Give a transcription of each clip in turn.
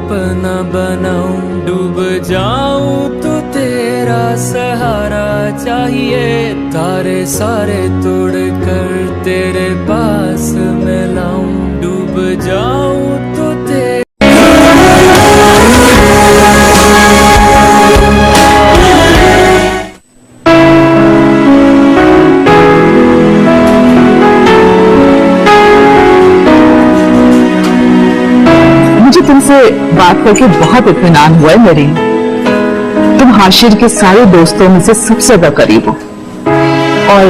अपना बनाऊं, डूब जाऊं तो तेरा सहारा चाहिए। तारे सारे तोड़ कर तेरे पास मैं लाऊं, डूब जाऊं तो तेरे तुमसे बात करके बहुत इत्मीनान हुआ है मेरी। तुम हाशिर के सारे दोस्तों में से सबसे ज्यादा करीब हो और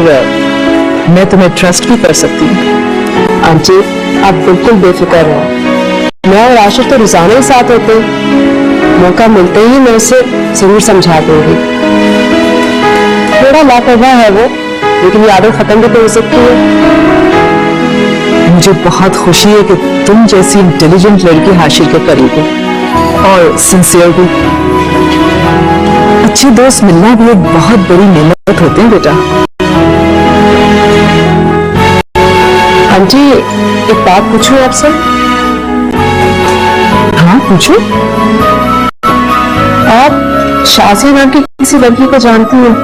मैं तुम्हें ट्रस्ट भी कर सकती हूँ। आंटी आप बिल्कुल बेफिक्र रहो, मैं और आशिर तो रोजाना ही साथ होते हैं। मौका मिलते ही मैं उसे जरूर समझा दूंगी। थोड़ा लापरवाह है वो, लेकिन ये आदत खत्म भी तो हो सकती है। मुझे बहुत खुशी है कि तुम जैसी इंटेलिजेंट लड़की हाशिर के करीब हो और सिंसियर भी। अच्छे दोस्त मिलना भी एक बहुत बड़ी नेमत होते हैं बेटा। आंटी एक बात पूछूं आपसे? हाँ पूछो। आप शाज़िया नाम की किसी लड़की को जानती हैं?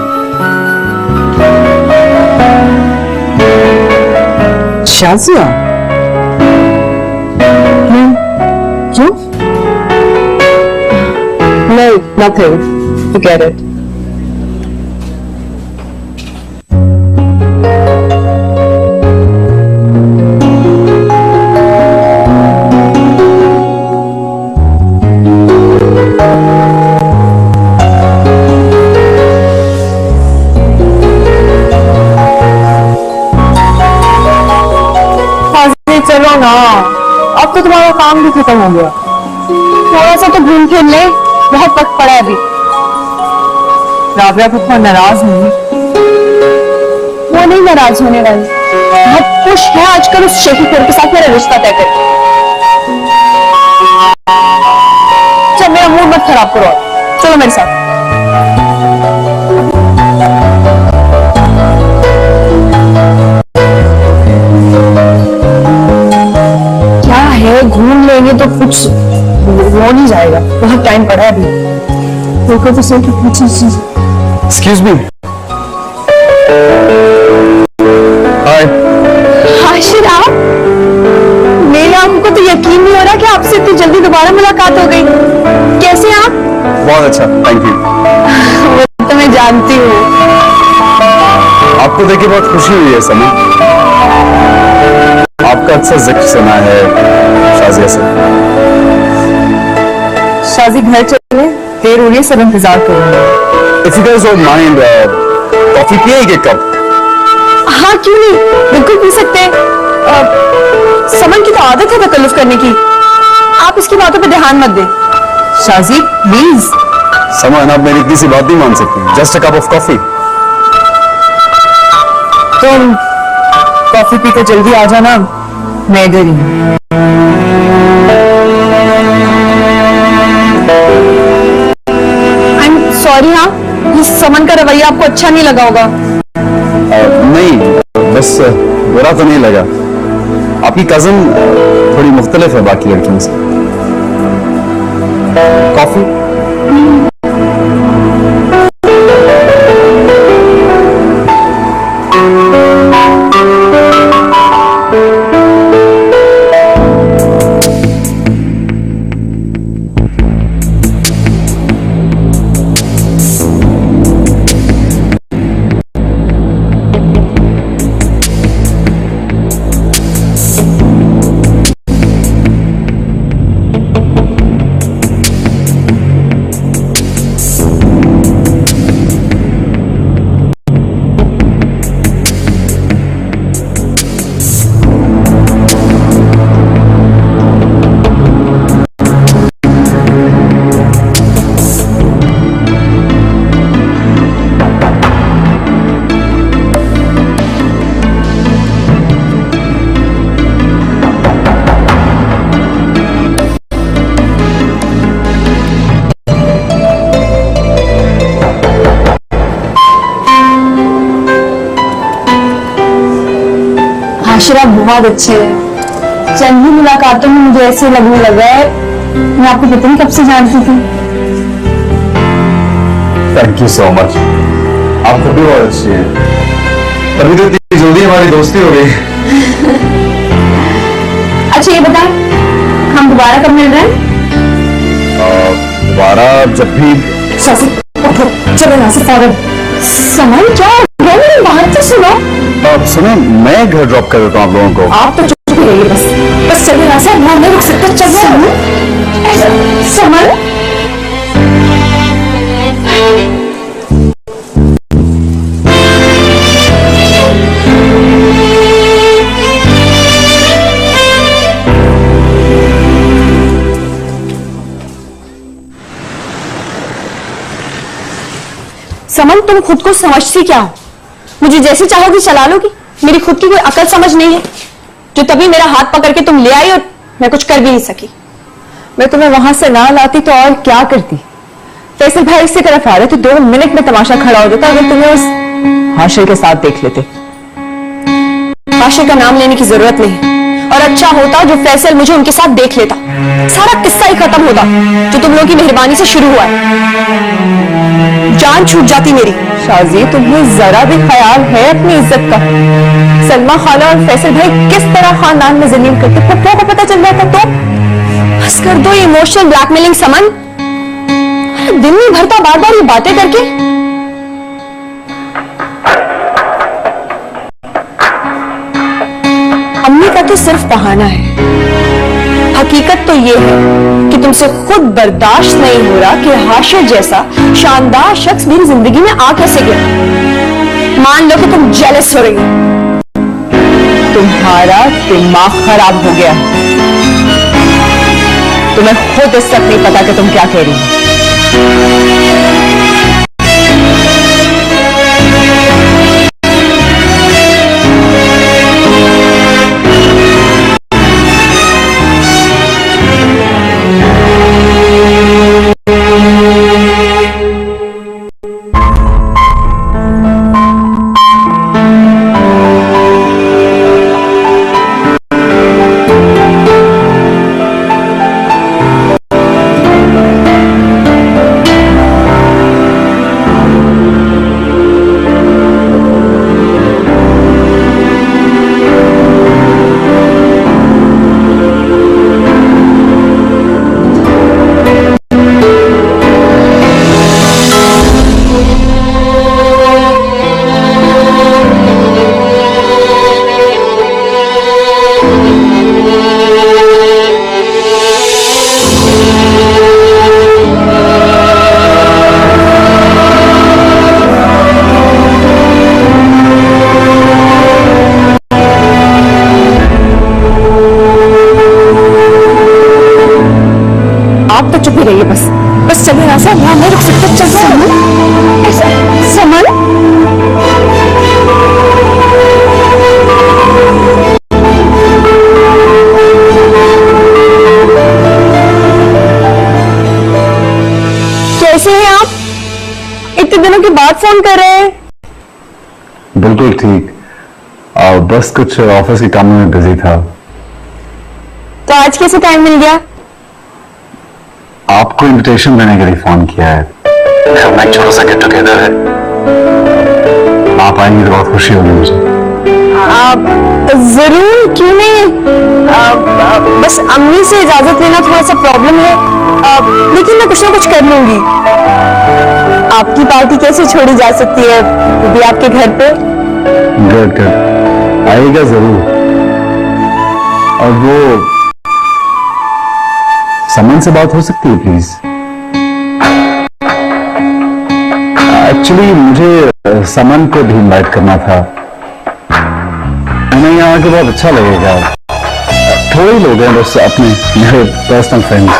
शाज़िया? क्यों? नहीं, nothing. Forget it. चलो ना, अब तो तुम्हारा काम भी खत्म हो गया। थोड़ा सा तो घूम फिर ले, बहुत वक्त पड़ा है अभी। राबिया को नाराज नहीं? वो नहीं नाराज होने वाली, बहुत खुश है आजकल उस शेखी खोर के साथ मेरा रिश्ता तय कर। चल मेरा मूड मत खराब करो, चलो मेरे साथ। घूम लेंगे तो कुछ हो नहीं जाएगा, बहुत टाइम पड़ा है अभी। देखो तो सही कुछ चीज। Excuse me. हाय हाशिर आप? मेरे आंखों को तो यकीन नहीं हो रहा कि आपसे इतनी जल्दी दोबारा मुलाकात हो गई। कैसे आप? बहुत अच्छा, थैंक यू। वो तो मैं जानती हूँ। आपको देखिए बहुत खुशी हुई है सनी। आपका अच्छा जिक्र सुना है शाज़िया से। शाज़ी घर चले, देर हो रही है, सब इंतजार करूंगा। If you guys don't mind, coffee पिएंगे कब? हाँ क्यों नहीं, बिल्कुल पी सकते हैं। समन की तो आदत है तकल्लुफ करने की, आप इसकी बातों पे ध्यान मत दें। शाज़ी प्लीज। समन आप मेरी इतनी सी बात नहीं मान सकती। Just a cup of coffee. तुम कॉफी पी के जल्दी आ जाना, मैं इधर ही हूँ। सॉरी। हाँ, इस समन का रवैया आपको अच्छा नहीं लगा होगा। नहीं, बस बुरा तो नहीं लगा। आपकी कजन थोड़ी मुख्तलिफ है बाकी लड़कियों से। कॉफी? हाशिर आप बहुत अच्छे हैं। चंद ही मुलाकातों में मुझे ऐसे लगने लगा है मैं आपको पता नहीं कब से जानती थी। Thank you so much. आप खुद भी बहुत अच्छी हैं। अभी तो इतनी जल्दी हमारी दोस्ती हो गई। अच्छा ये बता, हम दोबारा कब मिल रहे हैं? दोबारा जब भी। सासी, उठो, चलो यहाँ से फौरन। समन क्या हो गया? मेरी बात तो सुनो। सुनो, मैं घर ड्रॉप कर देता हूँ आप लोगों को। आप तो चुप रहिए बस। बस चलो यहाँ से, हम नहीं रुक सकते। चलो समन। समन, तुम खुद को समझती क्या हो? मुझे जैसे चाहोगी चला लोगी। मेरी खुद की कोई अकल समझ नहीं है जो तभी मेरा हाथ पकड़ के तुम ले आई और मैं कुछ कर भी नहीं सकी। मैं तुम्हें वहां से ना लाती तो और क्या करती? फैसल भाई इसी तरफ आ रहे थे, 2 मिनट में तमाशा खड़ा हो जाता अगर तुम्हें उस हाशिर के साथ देख लेते। हाशिर का नाम लेने की जरूरत नहीं, और अच्छा होता जो फैसल मुझे उनके साथ देख लेता। सारा किस्सा ही खत्म होता जो तुम लोगों की मेहरबानी से शुरू हुआ है। जान छूट जाती मेरी। शाजी, तुम्हें जरा भी ख्याल है अपनी इज्जत का? सलमा खाला और फैसल भाई किस तरह खानदान में जलील करते, पप्पो को पता चल जाता तो? बस कर दो इमोशनल ब्लैकमेलिंग समन। दिन नहीं भरता बार बार ये बातें करके। अम्मी का तो सिर्फ बहाना है। हकीकत तो ये है कि तुमसे खुद बर्दाश्त नहीं हो रहा कि हाशिर जैसा शानदार शख्स मेरी जिंदगी में आ कैसे गया। मान लो कि तुम जेलस हो रही हो। तुम्हारा दिमाग खराब हो गया। तुम्हें खुद इस वक्त नहीं पता कि तुम क्या कह रही हो। रहिए बस। बस चलो यहाँ से, यहाँ नहीं रुक सकते। चलो समन, ऐसा समन। कैसे हैं आप? इतने दिनों के बाद फोन कर रहे हैं। बिल्कुल ठीक। बस कुछ ऑफिस के काम में बिजी था। तो आज कैसे टाइम मिल गया? आपको इनविटेशन देने के लिए फोन किया है। घर में एक छोटा सा गेट टुगेदर है, आप आएंगे तो बहुत खुशी होगी मुझे। आप जरूर, क्यों नहीं। बस अम्मी से इजाजत लेना थोड़ा सा प्रॉब्लम है, लेकिन मैं कुछ ना कुछ कर लूंगी। आपकी पार्टी कैसे छोड़ी जा सकती है, वो भी आपके घर पे। गुड गुड, आइएगा जरूर। और वो समन से बात हो सकती है प्लीज? एक्चुअली मुझे समन को भी इनवाइट करना था। उन्हें यहाँ आके बहुत अच्छा लगेगा। थोड़े लोग हैं बस, अपने मेरे पर्सनल फ्रेंड्स।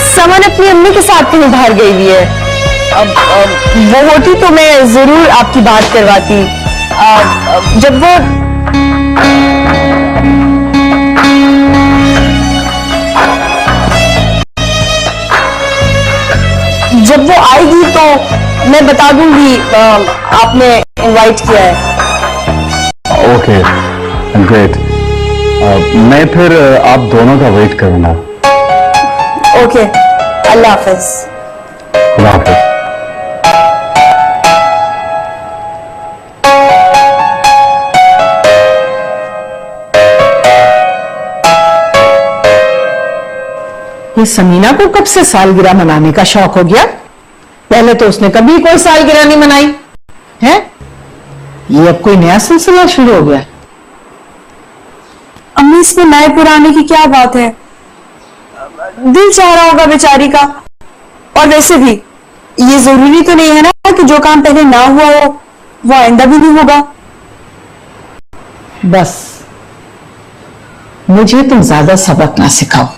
समन अपनी अम्मी के साथ कहीं बाहर गई हुई है। अब वो होती तो मैं जरूर आपकी बात करवाती। जब वो आएगी तो मैं बता दूंगी आपने इनवाइट किया है। Okay great. मैं फिर आप दोनों का वेट करूंगा। ओके, अल्लाह हाफिज। खुदा हाफिज। ये समीना को कब से सालगिरह मनाने का शौक हो गया? पहले तो उसने कभी कोई सालगिरह नहीं मनाई है। ये अब कोई नया सिलसिला शुरू हो गया। अम्मी, इसमें नए पुराने की क्या बात है? दिल चाह रहा होगा बेचारी का। और वैसे भी ये जरूरी तो नहीं है ना कि जो काम पहले ना हुआ हो वो आइंदा भी नहीं होगा। बस मुझे तुम ज्यादा सबक ना सिखाओ।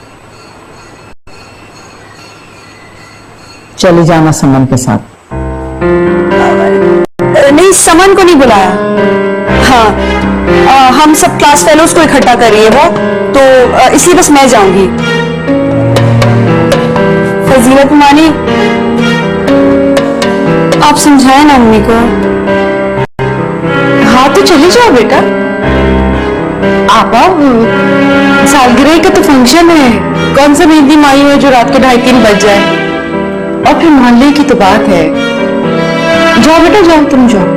चले जाना समन के साथ। नहीं, समन को नहीं बुलाया। हाँ, हम सब क्लास फेलोज को इकट्ठा कर रही है वो, तो इसलिए बस मैं जाऊंगी। फजीलत मानी, आप समझाएं ना अम्मी को। हाँ तो चले जाओ बेटा। आपा, सालगिरह का तो फंक्शन है। कौन सा मेहंदी माई है जो रात के 2:30-3 बज जाए। और फिर मोहल्ले की तो बात है। जाओ बेटा जाओ, तुम जाओ।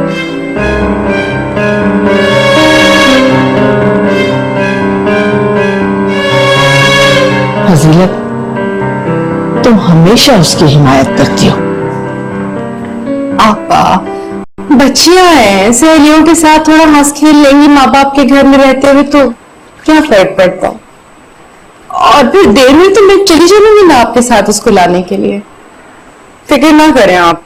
फजीलत, तुम हमेशा उसकी हिमायत करती हो। आपा, बच्चियां हैं, सहेलियों के साथ थोड़ा हंस खेल लेंगी। माँ बाप के घर में रहते हुए तो क्या फर्क पड़ता। और फिर देर में तो मैं चली चलूंगी ना आपके साथ उसको लाने के लिए। फिक्र ना करें आप।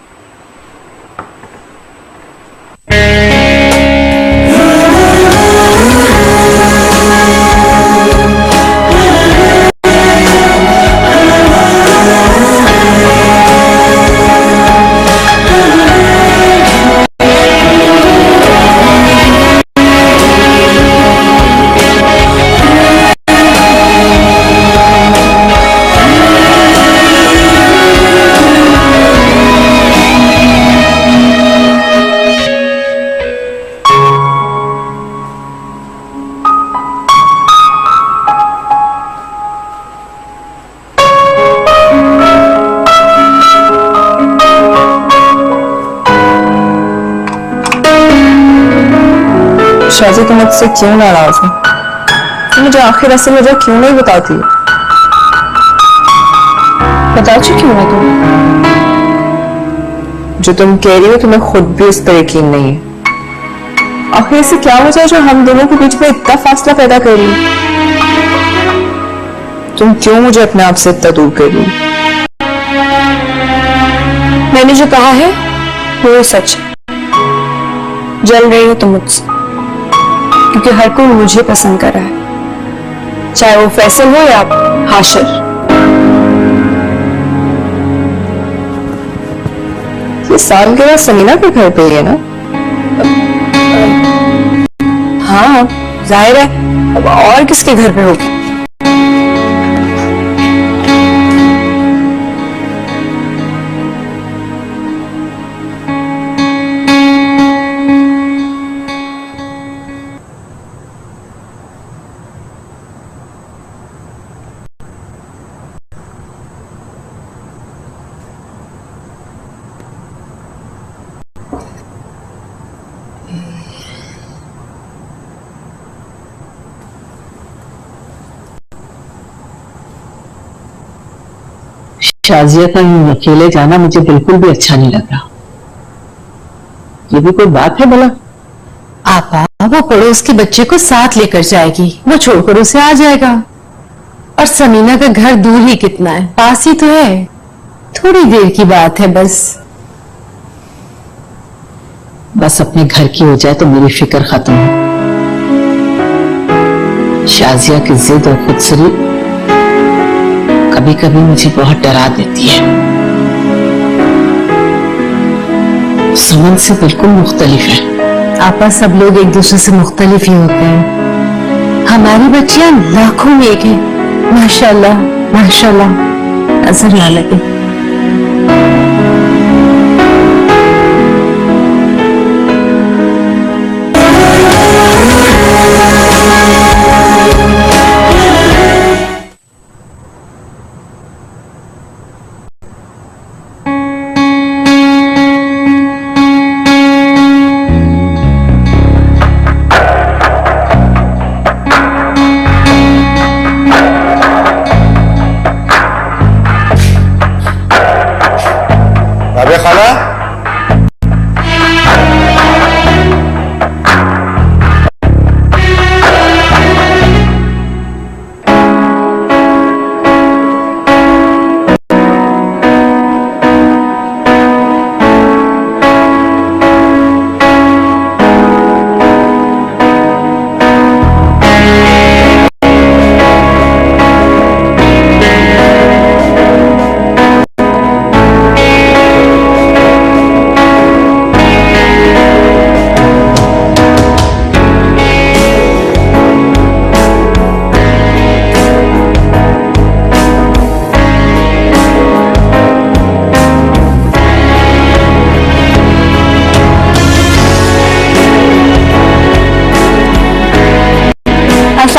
शाजी, तुम मुझसे क्यों नाराज हो? तुम मुझे आखिर असल वजह क्यों नहीं बताती? बता चुकी हूं मैं तुम्हें। जो तुम कह रही हो तुम्हें खुद भी उस पर यकीन नहीं है। आखिर ऐसी क्या वजह है जो हम दोनों के बीच में इतना फासला पैदा कर रही है? तुम क्यों मुझे अपने आप से इतना दूर कर रही हो? मैंने जो कहा है वो सच है। जल रही हो तुम मुझसे क्योंकि हर कोई मुझे पसंद कर रहा है, चाहे वो फैसल हो या हाशिर। ये सालगिरह समीना के घर पे ही है ना? हाँ, जाहिर है। अब और किसके घर पे होगी? शाजिया का यूं अकेले जाना मुझे बिल्कुल भी अच्छा नहीं लग रहा। ये भी कोई बात है भला? आपा, वो पड़ोस के बच्चे को साथ लेकर जाएगी, वो छोड़कर उसे आ जाएगा। और समीना का घर दूर ही कितना है, पास ही तो है, थोड़ी देर की बात है बस। बस अपने घर की हो जाए तो मेरी फिक्र खत्म है। शाजिया की जिद और खुदसरी कभी कभी मुझे बहुत डरा देती है। सुमन से बिल्कुल मुख्तलिफ है। आपा, सब लोग एक दूसरे से मुख्तलिफ ही होते हैं। हमारी बच्चियां लाखों में एक है। माशाल्लाह माशाल्लाह, नजर ना लगे।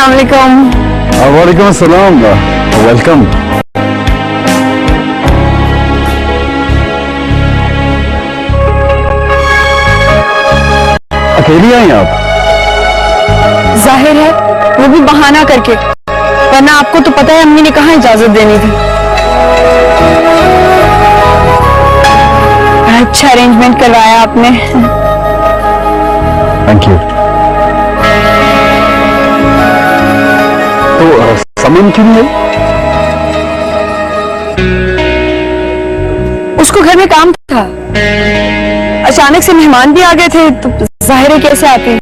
अस्सलाम वालेकुम। वालेकुम अस्सलाम, वेलकम। अकेली आई आप? जाहिर है, वो भी बहाना करके, वरना आपको तो पता है अम्मी ने कहाँ इजाजत देनी थी। अच्छा अरेंजमेंट करवाया आपने। Thank you. तो समन क्यों नहीं आई? उसको घर में काम था, अचानक से मेहमान भी आ गए थे, तो जाहिर है कैसे आती।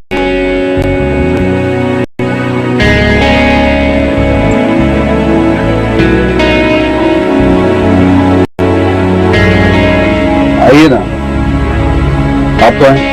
आइए ना, आप तो आए।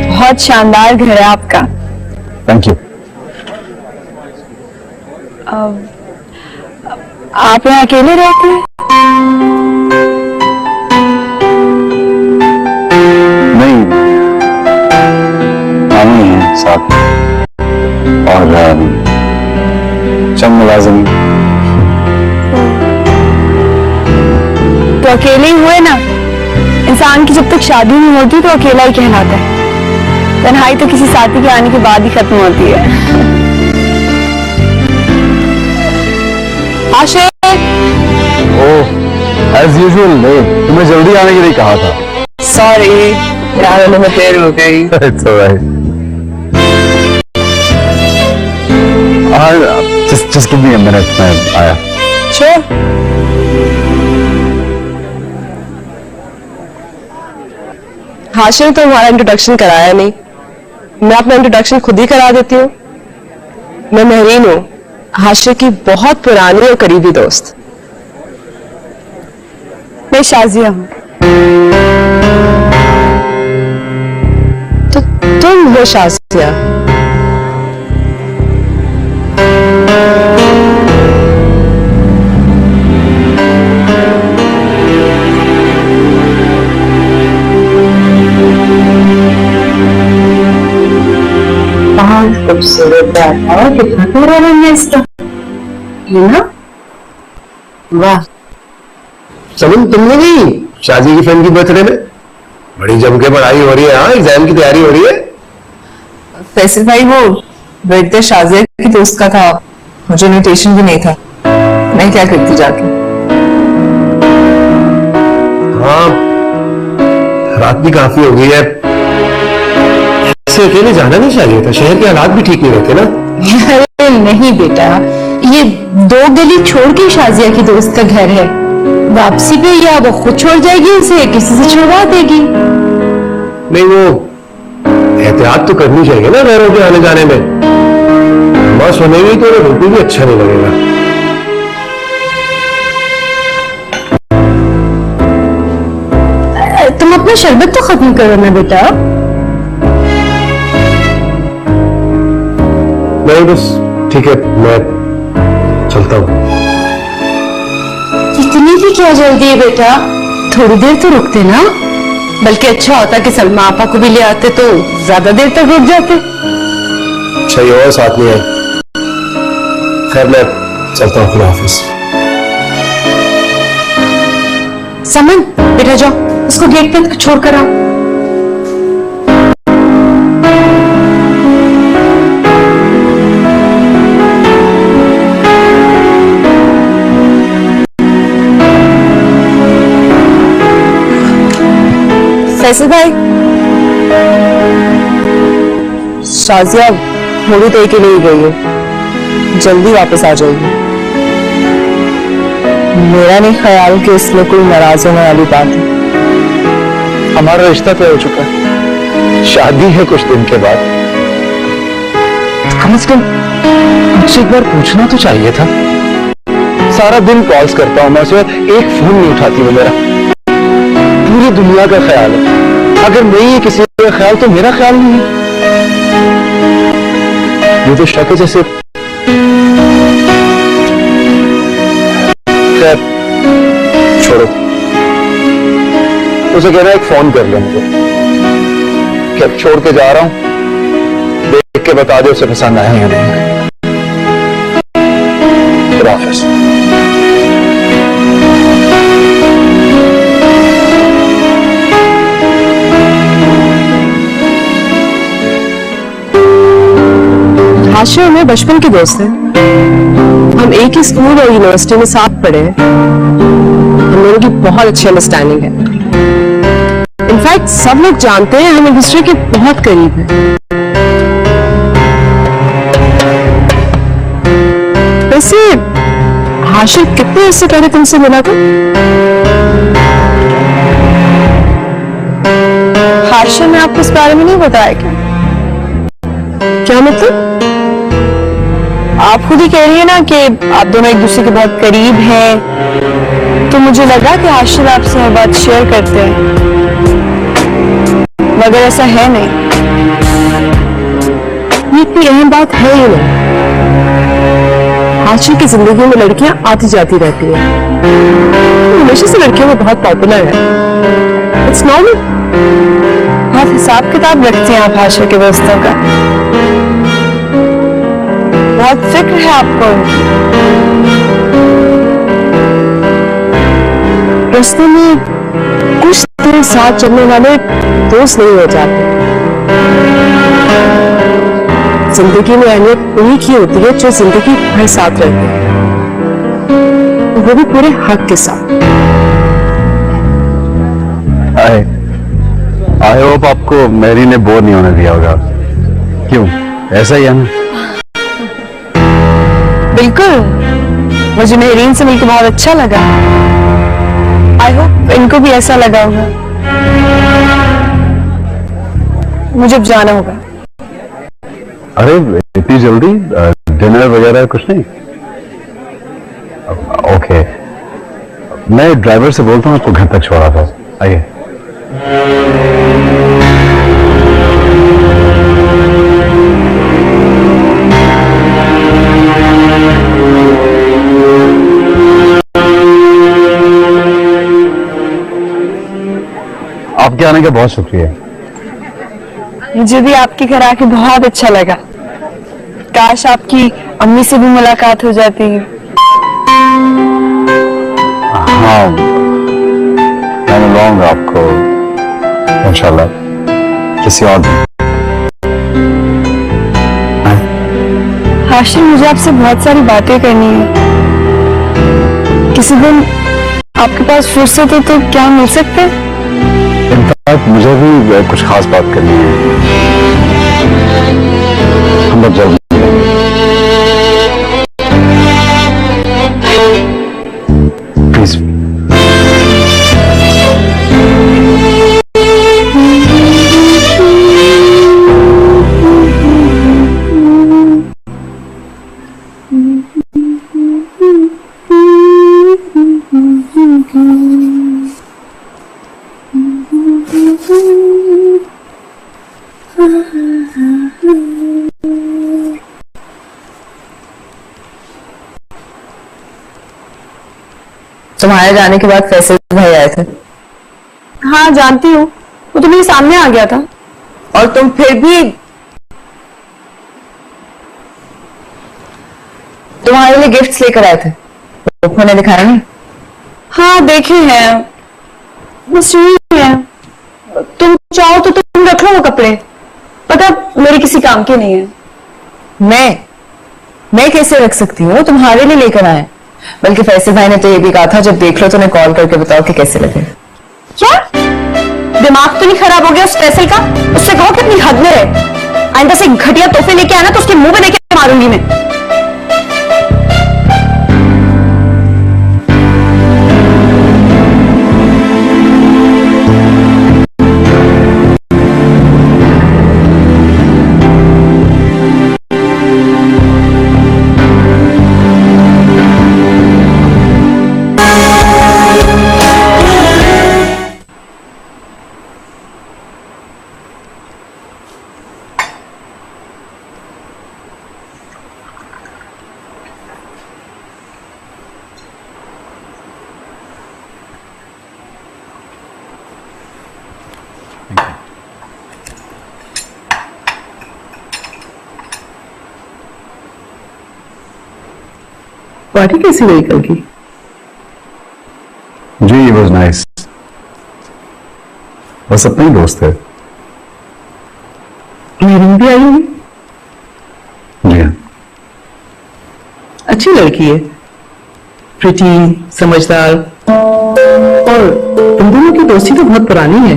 बहुत शानदार घर है आपका। Thank you. आप यहाँ अकेले रहते हैं? नहीं, मामी है साथ और चंद मुलाजिम। तो अकेले ही हुए ना। इंसान की जब तक शादी नहीं होती तो अकेला ही कहलाता है। तन्हाई तो किसी साथी के आने के बाद ही खत्म होती है। आशिक, ओह, एज यूजुअल तुम्हें जल्दी आने के लिए कहा था। सॉरी, यार में देर हो गई। It's alright. Just give me a minute, मैं आया। Sure. हाशिर तो हमारा इंट्रोडक्शन कराया नहीं, मैं अपना इंट्रोडक्शन खुद ही करा देती हूँ। मैं महरीन हूँ, हाशिर की बहुत पुरानी और करीबी दोस्त। मैं शाजिया हूँ। तो तुम हो शाजिया? खूबसूरत बैठा है, कितना प्यारा रंग है इसका, है ना? वाह। समन, तुमने नहीं शादी की फ्रेंड की बर्थडे में बड़ी जम के पढ़ाई हो रही है। हाँ, एग्जाम की तैयारी हो रही है। फैसल भाई, वो बर्थडे शाजिया की दोस्त का था, मुझे इनविटेशन भी नहीं था, मैं क्या करती जाके। हाँ, रात भी काफी हो गई है, ऐसे अकेले जाना नहीं चाहिए था, शहर के हालात भी ठीक नहीं रहते ना। अरे नहीं बेटा, ये 2 गली छोड़ के शाजिया की दोस्त का घर है, वापसी पे या वो खुद छोड़ जाएगी उसे किसी से छुड़वा देगी। नहीं, वो एहतियात तो करनी चाहिए ना घरों के आने जाने में। बस सुनेगी तो बिल्कुल भी अच्छा नहीं लगेगा। तुम अपना शरबत तो खत्म करो ना बेटा। नहीं बस ठीक है, मैं चलता हूँ। इतनी भी क्या जल्दी है बेटा, थोड़ी देर तो रुकते ना। बल्कि अच्छा होता कि सलमा आपा को भी ले आते तो ज्यादा देर तक रुक जाते। सही और साथ में है। खैर मैं चलता हूँ अपने ऑफिस। समन बेटा जाओ, उसको गेट पे छोड़ कर आओ। फैसल भाई, शाजिया थोड़ी देर के लिए गई है, जल्दी वापस आ जाएगी। मेरा नहीं ख्याल कि इसमें कोई नाराज होने वाली बात है। हमारा रिश्ता तय हो चुका है, शादी है कुछ दिन के बाद। तो कम से कम मुझसे एक बार पूछना तो चाहिए था। सारा दिन कॉल्स करता हूं मैं उसे, एक फोन नहीं उठाती वो मेरा। पूरी दुनिया का ख्याल है, अगर नहीं है किसी का ख्याल तो मेरा ख्याल नहीं है। ये तो शक है जैसे। खैर छोड़ो, उसे कहना एक फोन कर ले मुझे कि अब छोड़ के जा रहा हूं, देख के बता दे उसे पसंद आया या नहीं। खुदा हाफिज़। हाशिर और मैं बचपन के दोस्त हैं। हम एक ही स्कूल और यूनिवर्सिटी में साथ पढ़े हैं। हम लोगों की बहुत अच्छी अंडरस्टैंडिंग है। इनफैक्ट सब लोग जानते हैं हम एक दूसरे के बहुत करीब हैं। वैसे हाशिर कितने अरसे पहले तुमसे मिला था? हाशिर ने आपको इस बारे में नहीं बताया क्या मतलब? आप खुद ही कह रही है ना कि आप दोनों एक दूसरे के बहुत करीब हैं, तो मुझे लगा कि हाशिर आपसे हर बात शेयर करते हैं, मगर ऐसा है नहीं। ये इतनी अहम बात है ही नहीं। हाशिर की जिंदगी में लड़कियां आती जाती रहती हैं, हमेशा से लड़कियों में बहुत पॉपुलर है। It's normal. बहुत हिसाब किताब रखते हैं आप हाशिर के दोस्तों का। बहुत फिक्र है आपको। रास्ते में कुछ देर साथ चलने वाले दोस्त नहीं हो जाते। जिंदगी में अहमियत उन्हीं की होती है जो जिंदगी भर साथ रहते हैं, वो भी पूरे हक के साथ। आई होप आपको मैरी ने बोर नहीं होने दिया होगा। क्यों, ऐसा ही है ना? बिल्कुल, मुझे मेहरीन से मिलकर बहुत अच्छा लगा। आई होप इनको भी ऐसा लगा होगा। मुझे अब जाना होगा। अरे इतनी जल्दी? डिनर वगैरह कुछ नहीं? ओके, मैं ड्राइवर से बोलता हूँ आपको घर तक छोड़ा था। आइए। आपके आने का बहुत शुक्रिया। मुझे भी आपके घर आके बहुत अच्छा लगा। काश आपकी अम्मी से भी मुलाकात हो जाती है। हाँ, मैं मिलवाऊंगा आपको इंशाल्लाह किसी और दिन। हाशिर, मुझे आपसे बहुत सारी बातें करनी है। किसी दिन आपके पास फुर्सत हो तो क्या मिल सकते हैं? इनफैक्ट मुझे भी कुछ खास बात करनी है। हम बहुत जल्द प्लीज। तुम्हारे जाने के बाद फैसल भाई आए थे। हाँ जानती हूँ, वो तो मेरे सामने आ गया था। और तुम फिर भी तुम्हारे लिए गिफ्ट्स लेकर आए थे, उन्होंने दिखाया नहीं? हाँ देखे हैं, बस यही है। तुम चाहो तो तुम रख लो वो कपड़े, पता मेरे किसी काम के नहीं है। मैं कैसे रख सकती हूँ? तुम्हारे लिए लेकर आए। बल्कि फैसल भाई ने तो ये भी कहा था जब देख लो तो उन्हें कॉल करके बताओ कि कैसे लगे। क्या दिमाग तो नहीं खराब हो गया उस फैसल का? उससे कहो कि अपनी हद में रहे। आइंदा से घटिया तोहफे लेके आना तो उसके मुंह पे देके मारूंगी मैं। पार्टी कैसी रही कल की? जी it was nice. बस अपने ही दोस्त है। मेरी भी आई होगी। जी हाँ। अच्छी लड़की है, प्रिटी, समझदार, और तुम दोनों की दोस्ती तो बहुत पुरानी है।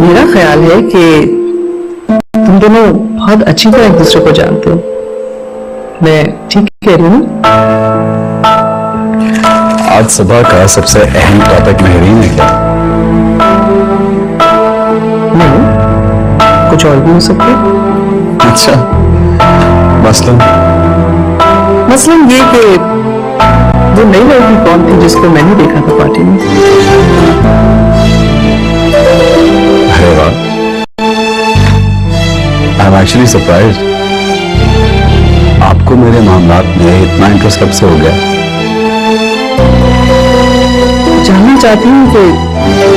मेरा ख्याल है कि तुम दोनों बहुत अच्छी तरह एक दूसरे को जानते हो। मैं ठीक कह रही हूँ? आज सुबह का सबसे अहम टॉपिक मेहरीन है क्या? नहीं, कुछ और भी हो सकता है। अच्छा, मसलन ये कि वो नई लड़की कौन थी जिसको मैंने देखा था पार्टी में? अरे वाह, आई एम एक्चुअली सरप्राइज्ड। आपको मेरे मामलात में इतना इंटरेस्ट कब से हो गया? जानना चाहती हूँ कि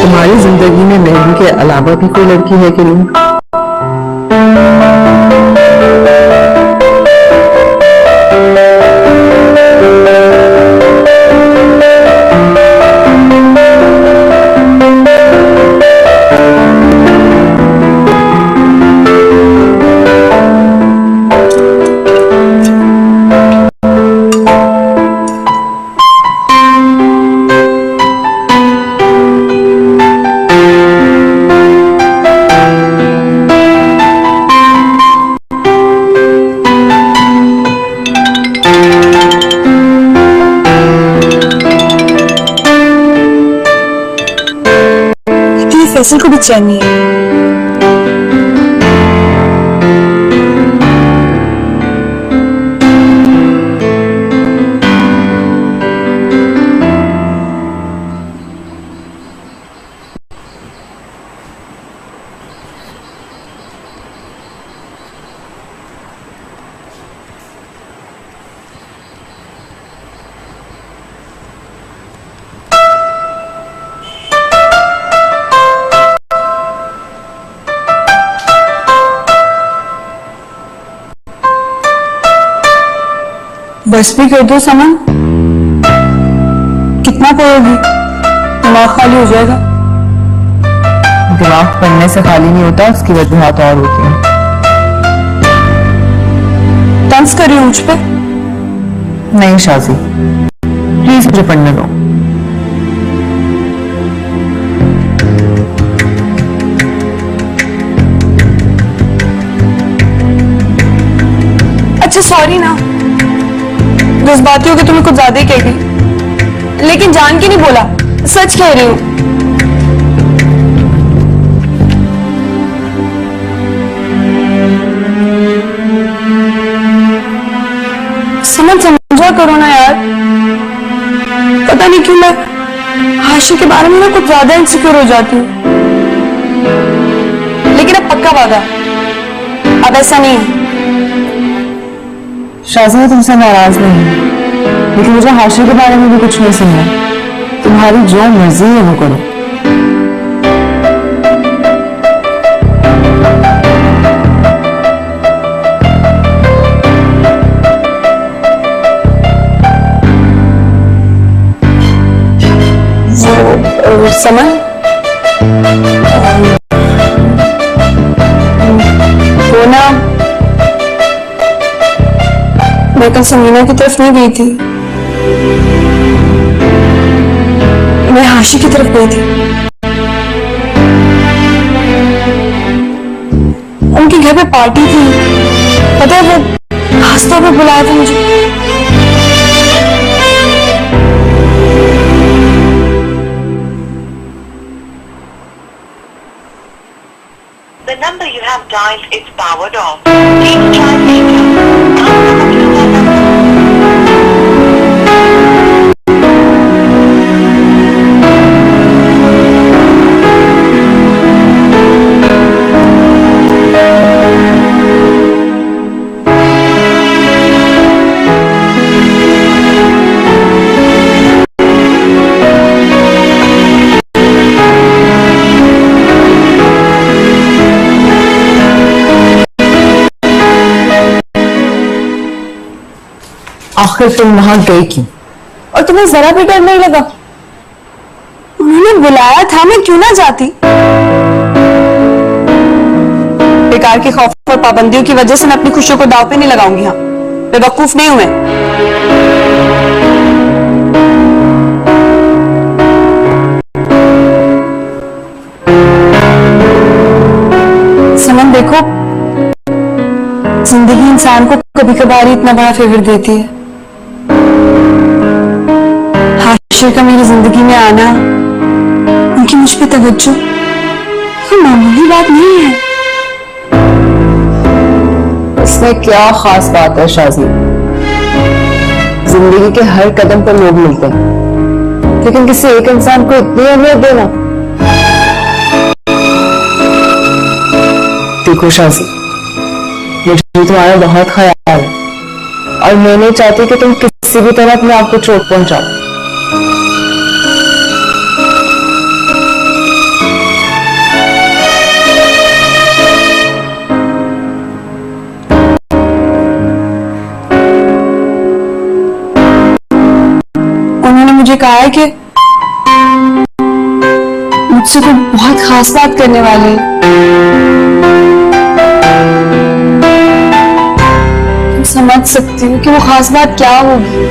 तुम्हारी जिंदगी में मेहरी के अलावा भी कोई लड़की है कि नहीं? फैसल को भी चैन नहीं है। बस भी कर दो सामान। कितना पढ़ोगी? दिमाग खाली हो जाएगा। दिमाग पढ़ने से खाली नहीं होता, उसकी वजूहात और होती हैं। तंज कर रही हूं मुझ पे? नहीं शाजी, प्लीज मुझे पढ़ने दो। अच्छा सॉरी ना, जज्बाती हो कि तुम्हें कुछ ज्यादा ही कह गई, लेकिन जान के नहीं बोला, सच कह रही हूं। समझा करो ना यार, पता नहीं क्यों मैं हाशी के बारे में ना कुछ ज्यादा इनसिक्योर हो जाती हूँ। लेकिन अब पक्का वादा, अब ऐसा नहीं है। शाजी तुमसे नाराज नहीं है, लेकिन मुझे हाशिर के बारे में भी कुछ नहीं सुनना। तुम्हारी जो मर्जी है वो करो। समझ वो ना, मैं कल समीना की तरफ नहीं गई थी, मैं हाशी की तरफ गई थी। उनके घर पे पार्टी थी, पता है वो खासतौर पर बुलाया था मुझे। The number you have dialed is powered off. Please try later. आपका मौजूदा नंबर आखिर तुम वहां गई क्यों? और तुम्हें जरा भी डर नहीं लगा? उन्होंने बुलाया था, मैं क्यों ना जाती? बेकार के खौफ और पाबंदियों की वजह से मैं अपनी खुशियों को दांव पे नहीं लगाऊंगी। हाँ, बेवकूफ नहीं हूं मैं। समन देखो, जिंदगी इंसान को कभी कभार ही इतना बड़ा फेवर देती है। हाशिर का मेरी जिंदगी में आना, उनकी मुझ पे तवज्जो, कोई मामूली बात नहीं है। इसमें क्या खास बात है शाजी? जिंदगी के हर कदम पर लोग मिलते हैं, लेकिन किसी एक इंसान को इतनी अहमियत देना। देखो शाजी, मुझे तुम्हारा बहुत ख्याल है और मैं नहीं चाहती कि तुम किसी भी तरह अपने आप को चोट पहुंचाओ। उन्होंने मुझे कहा है कि मुझसे कोई बहुत खास बात करने वाले हैं। मैं समझ सकती हूँ कि वो खास बात क्या होगी।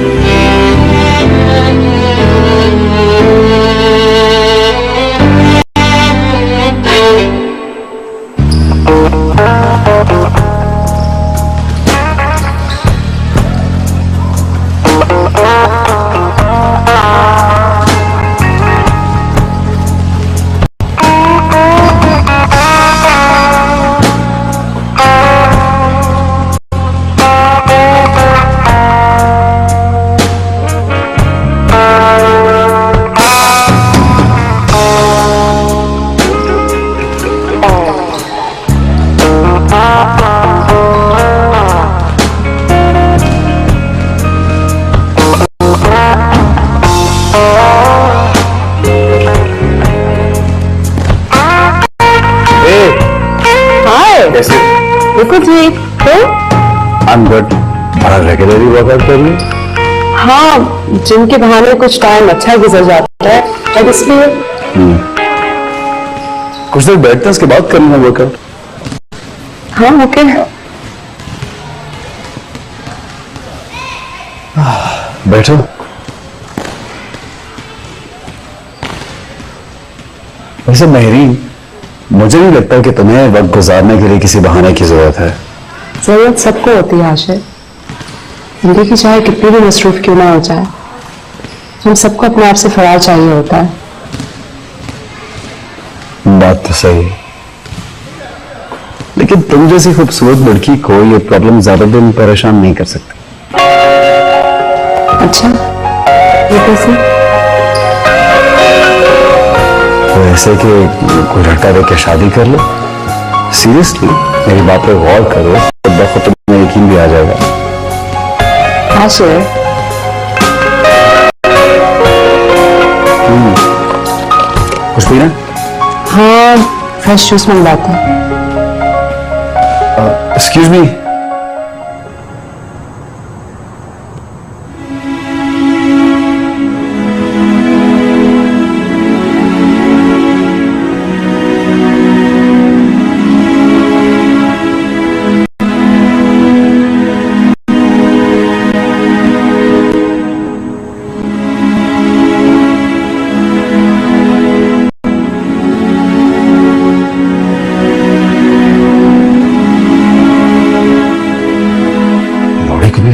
कैसे? बिल्कुल ठीक हो? I'm good. बड़ा रेगुलरली वर्कआउट कर रही हूँ। हाँ, जिम के बहाने कुछ टाइम अच्छा गुजर जाता है, अब इसलिए कुछ देर बैठते हैं, उसके बाद कर लूंगा वर्कआउट। हाँ ओके। बैठो। वैसे महरीन, मुझे नहीं लगता कि तुम्हें वक्त गुजारने के लिए किसी बहाने की जरूरत है। जरूरत सबको होती है आशिर, जिंदगी चाहे कितनी भी मसरूफ क्यों ना हो जाए, हम सबको अपने आप से फरार चाहिए होता है। बात तो सही है, लेकिन तुम जैसी खूबसूरत लड़की को ये प्रॉब्लम ज्यादा दिन परेशान नहीं कर सकती। अच्छा, ये कैसे? तो ऐसे कि कोई लड़का देख के शादी कर लो। सीरियसली, मेरी बात पे गौर करो, तो देखो तुम्हें यकीन भी आ जाएगा। आशिर, कुछ पीना? हाँ, फ्रेश जूस मंगवाते हैं। Excuse me.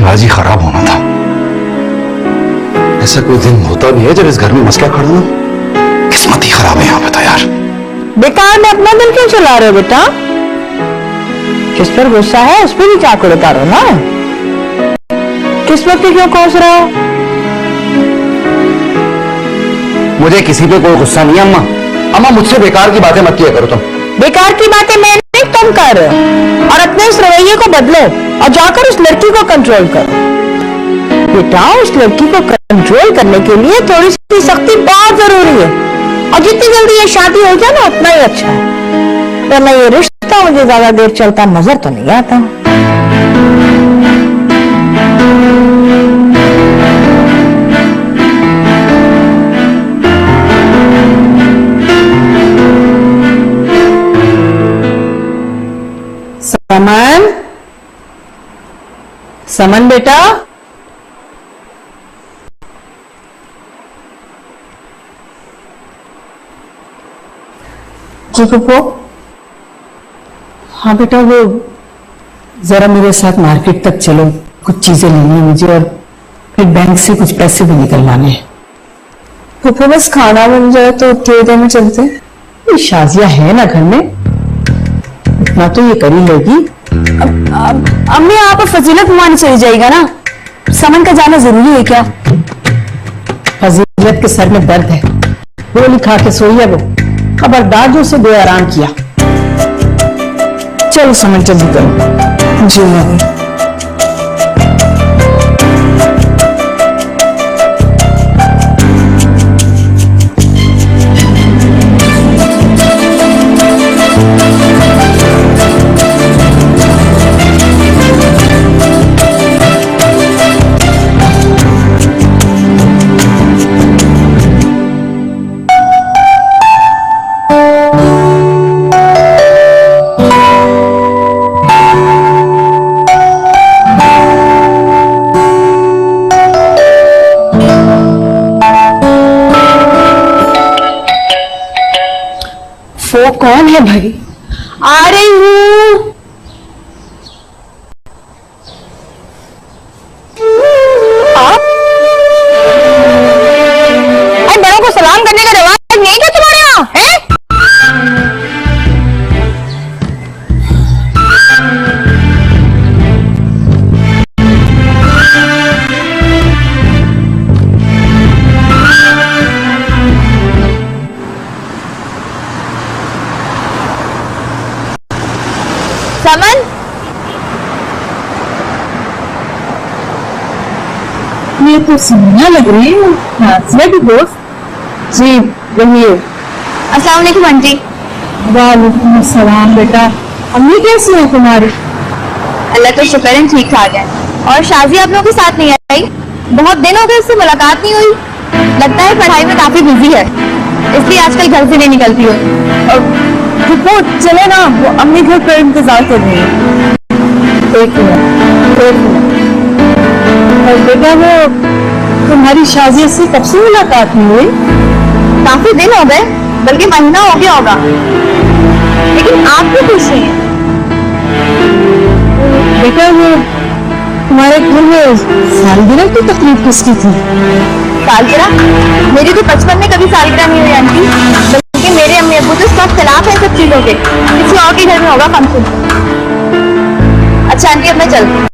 आज ही खराब होना था। ऐसा कोई दिन होता भी है जब इस घर में मसला खड़ा हो। किस्मत ही खराब है यहाँ पे तो यार। बेकार में अपना दिल क्यों चला रहे हो बेटा? किस पर गुस्सा है उस पर भी चाकू उतारो ना। किस्मत पे क्यों कोस रहे हो? मुझे किसी पे कोई गुस्सा नहीं है अम्मा। अम्मा, मुझसे बेकार की बातें मत किया करो तुम। बेकार की बातें मैं नहीं, तुम कर रहे हो। और अपने इस रवैये को बदलो और जाकर उस लड़की को कंट्रोल करो। बेटा, उस लड़की को कंट्रोल करने के लिए थोड़ी सी सख्ती बहुत जरूरी है, और जितनी जल्दी ये शादी हो जाए ना उतना ही अच्छा है। वरना ये रिश्ता मुझे ज्यादा देर चलता नजर तो नहीं आता। समन, समन बेटा। जी पप्पू। हाँ बेटा, वो जरा मेरे साथ मार्केट तक चलो, कुछ चीजें लेनी है मुझे और फिर बैंक से कुछ पैसे भी निकलवाने हैं। पप्पू बस खाना बन जाए तो थोड़ी देर में चलते हैं। ये शाजिया है ना घर में, इतना तो ये कर ही लेगी। अम्मी आप फजीलत मानी चली जाएगा ना, समन का जाना जरूरी है क्या? फजीलत के सर में दर्द है, गोली खा के सोई है वो, खबरदार जो उसे बेआराम किया। चलो समन जल्दी करो। जी मम्मी। वो कौन है भाई? आ रही हूँ। आप बड़ों को सलाम करने का रिवाज नहीं क्या तुम्हारे यहाँ है? समन, ये तो सोनिया लग रही है, नाज़िया की दोस्त। जी वही है। अस्सलाम वालेकुम आंटी। वालेकुम अस्सलाम बेटा। अम्मी कैसी है तुम्हारी? अल्लाह तो शुक्र है ठीक ठाक है। और शाजी आप लोगों के साथ नहीं आई? बहुत दिन हो गए, उससे मुलाकात नहीं हुई। लगता है पढ़ाई में काफी बिजी है, इसलिए आजकल घर से नहीं निकलती हो। रिपोर्ट चले ना, वो अम्मी घर पर इंतजार कर रही है। एक मिनट, एक मिनट। और बेटा वो तुम्हारी शाजिया से कब से मुलाकात नहीं हुई? काफी दिन हो गए, बल्कि महीना हो गया होगा। लेकिन आप भी खुश नहीं हैं। बेटा वो तुम्हारे घर में सालगिरह की तकलीफ किसकी थी? सालगिरह? मेरी तो बचपन में कभी सालगिरह नहीं हुई आंटी, बल्कि मेरे अम्मी अब्बू तो सब खिलाफ है सब चीजों के। किसी और के घर में होगा फंक्शन। अच्छा आंटी अब मैं चलती हूँ।